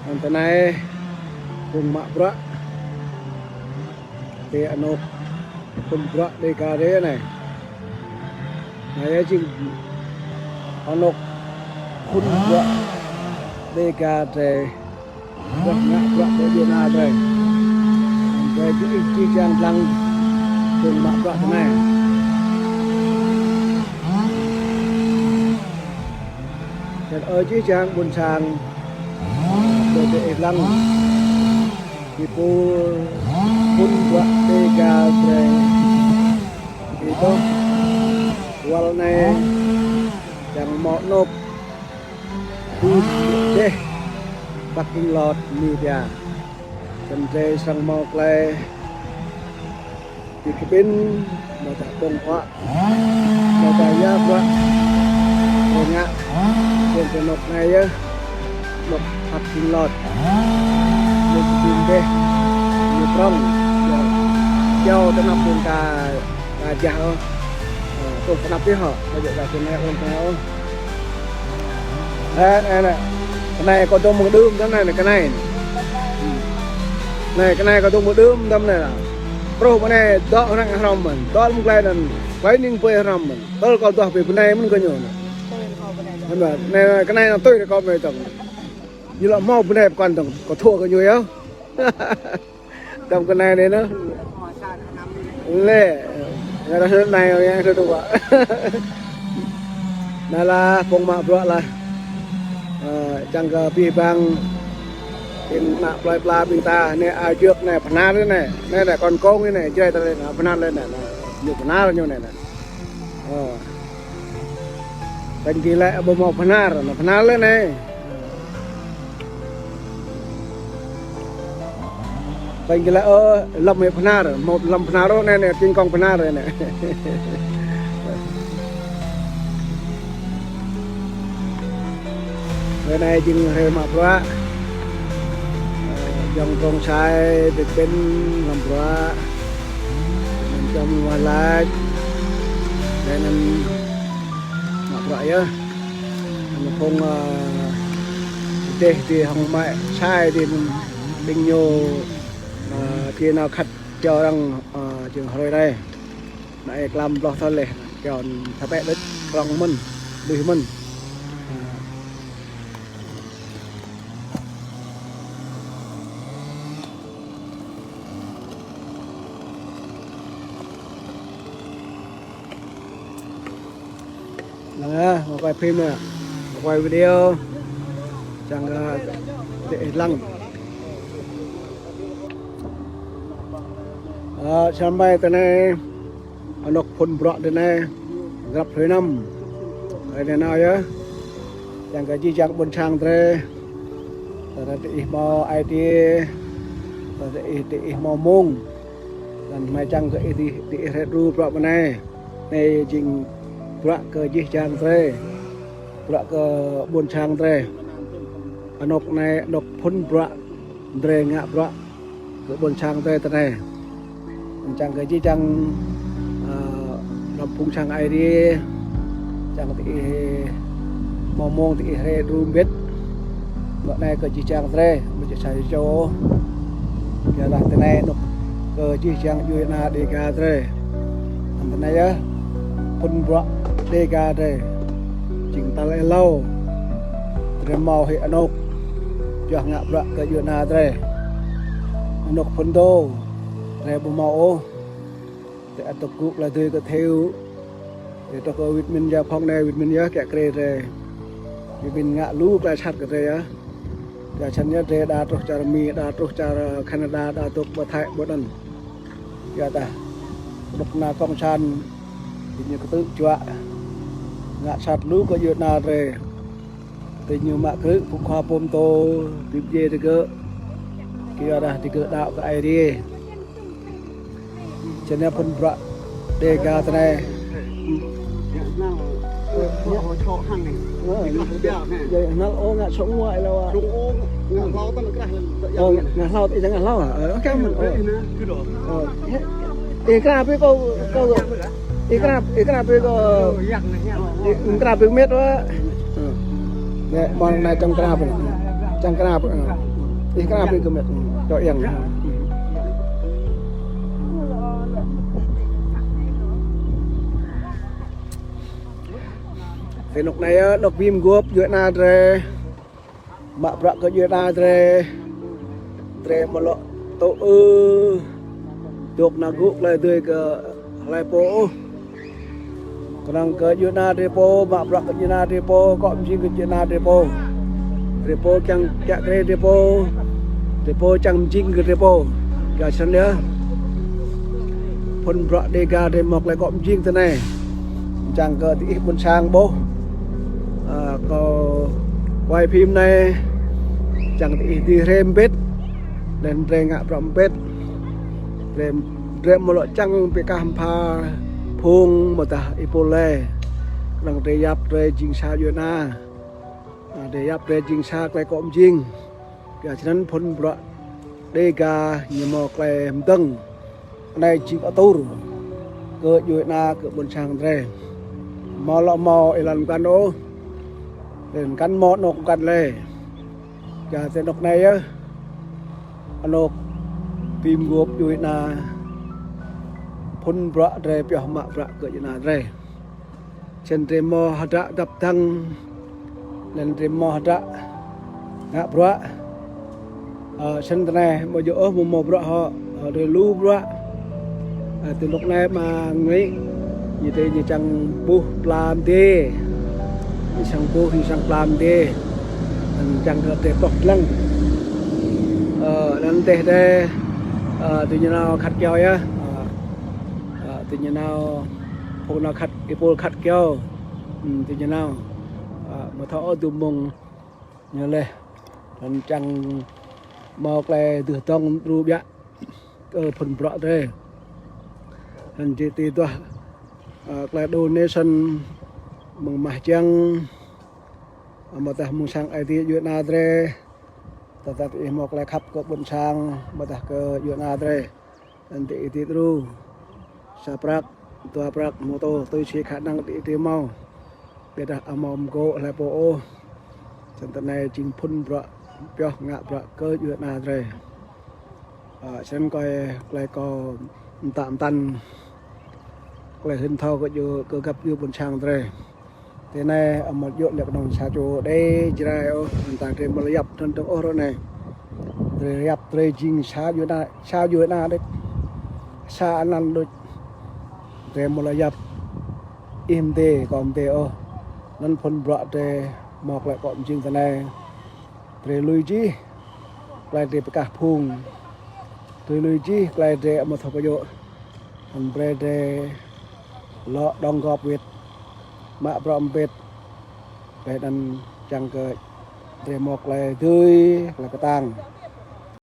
Hôm nay cùng mạ bữa thì anh nộp cùng bữa đi cà rế này này chứ anh nộp cùng bữa đi cà rế bữa ngã bữa để đi nào rồi về chỉ trang lăng cùng mạ bữa thế này ở chỉ trang buồn sàn để lăng thì cô pun buat tega itu walne yang mau nop deh parking lot media chân sang mau klei di kebin mau tak bongkok mau bayar buat enggak trên nộp này á nộp parking lot một tìm đây một trong giao tới nộp đường cả giàu tôi phải nộp với họ bây giờ là trên này ôn theo đây này cái này có tôi một đươm cái này là cái này này cái này có tôi một đươm tâm này là pro cái này đó năng hầm mình đó một cái là quái ninh quê hầm mình đó là còn tôi về bên này mình có nhiều này cái này là tôi là con về tổng như là mau bên này còn tổng có thua có nhiều không tổng cái này đấy nó lệ người ta hơn này rồi thôi tụi bạn này là phong mạ bữa là chẳng có bị bằng trên mạ plei pla bình ta này ai trước này phần na đấy này này là con công cái này chơi ta lên phần na lên này nhiều phần na nhiều này này thành kỳ lại bơm màu phần na lên này thành kỳ lại lâm hệ phần na rồi một lâm phần na đó này trên con phần na rồi này cái này chừng hơi mập quá dòng con sai được bên làm quá mình trong hoa lá đây nên vậy á mà không thì không mẹ sai thì mình nhiều khi nào khách cho rằng trường hồi đây lại làm lo thôi lệ còn thà bé đất lòng mình đi mình một quay phim này một quay video chẳng để lăng sân bay tới này nọc phun bọt tới này gặp thời năm này nào nhá chẳng cái gì chẳng buồn sang tới là để mò IT là để mò mông dan mai chẳng cái để redu bọt bên này này trình bọt cái gì chẳng tới bọt cái buồn sang tới nọc này nọc phun bọt tới ngã bọt cái buồn sang tới này chẳng cái gì chẳng làm phun sang ai đi chẳng thì mò mông thì hệ room biết loại này cái gì chẳng thế mình sẽ xài cho cái là thế này nó cái gì chẳng như là đi cả thế thế này á phun bọt đi cả thế chỉnh ta lại lâu rồi màu hệ nọc chẳng ngã bọt cái gì là thế nọc phun tô này bộ mẫu để tập cục là tôi có theo để tôi có vitamin gia phong này vitamin gia kẹt kề rồi vitamin ngã lú cái sắt cái rồi á cái chân nhớ rồi đã trục chả mi đã trục chả Canada đã trục bờ Thái bờ Đan giờ ta đục na công san như cái tự chua ngã sắt lú có gì na rồi thì nhiều mạ cứ phục hoa pom tô tiếp về thì cứ kia đã thì cứ đạo cái ai đi cho nên phân bạ đề ca thế này nó ô ngã sống ngoại đâu à ngã lao thì chẳng ngã lao à ở cái mình cái nào biết câu cái nào biết câu cái nào biết mét đó nè bọn này trong cái nào chẳng cái nào cái nào đi cầm cho yên thì lúc này lúc phim gốp dưới na tre mạ bạc có dưới na tre tre mà lọ tổ chụp na gục lại tươi cái lại po còn cái dưới na tre po mạ bạc cái dưới na tre po có gì cái dưới na tre po chẳng chạy tre po chẳng chính cái tre po cả sân nữa phân bạc đề ga để mọc lại có chính thế này chẳng có thì một sang bố có quay phim này chẳng thì rem bết dan ngak prompet rem một loại trăng bị cam pha phung một ta ipole đang để yap để jing sa yona để yap để jing sa quay cọm jing cái cho nên phun bọ đây cả nhiều mò quay tầng này chỉ có tour cơ yona cơ bồn sang đây mò lọ mò ilan cano đến cắn mò nọc cắn lê cả tên nọc này á nọc phim gốp vui na phun bạ re biểu mạ bạ cỡ như na re trên tre mò hạt đập thăng lên tre mò hạt ngã bạ trên này một chỗ một bạ họ rồi lu bạ từ lúc này mà nghĩ như thế như chẳng bu làm thế như chẳng bu thì chẳng làm thế chẳng có thể bọc lăng dan teh deh tu jenau khat keo ya tu jenau pokna khat ipol khat keo tu jenau ma tho tu mong nya le dan chang mau kle tu tong ru ya phun bra de dan ti tu kle donation mong mah chang ma tah mong sang ai ti yu na dre tetapi mau kelak ke bonsang batah ke Yunadre nanti itu saprak tua prak moto tôi si khả năng itu mau beda amom go lepo chân này chính phun bra pyo ngạ bra ke Yunadre chân coi lại có tạm tan lại hình thau có gặp như bonsang dre thế này một chỗ liệu đồng xa chỗ đây chỉ là tại trên một lập trên trong ô này rồi lập rồi chính xa dưới na đấy xa ăn đôi rồi một lập im tê còn tê ô nên phân bọ tê mọc lại còn chính thế này rồi lui chi lại để cả phùng rồi lui chi lại để một thằng chỗ anh về để lọ đong gọp việt mạ prompet để dan chẳng ke remok lai tươi là cái tang